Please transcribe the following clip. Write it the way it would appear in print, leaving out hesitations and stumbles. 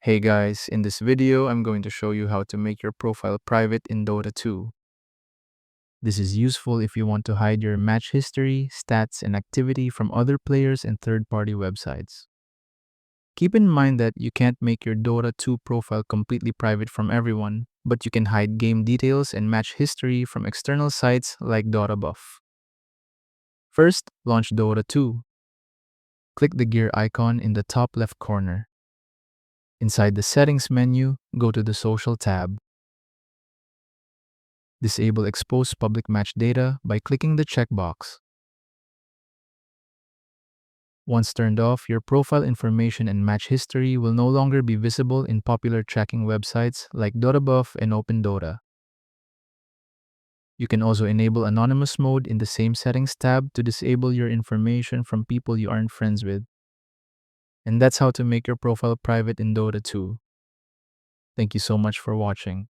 Hey guys, in this video, I'm going to show you how to make your profile private in Dota 2. This is useful if you want to hide your match history, stats, and activity from other players and third-party websites. Keep in mind that you can't make your Dota 2 profile completely private from everyone, but you can hide game details and match history from external sites like DotaBuff. First, launch Dota 2. Click the gear icon in the top left corner. Inside the Settings menu, go to the Social tab. Disable Expose Public Match Data by clicking the checkbox. Once turned off, your profile information and match history will no longer be visible in popular tracking websites like DotaBuff and OpenDota. You can also enable Anonymous mode in the same Settings tab to disable your information from people you aren't friends with. And that's how to make your profile private in Dota 2. Thank you so much for watching.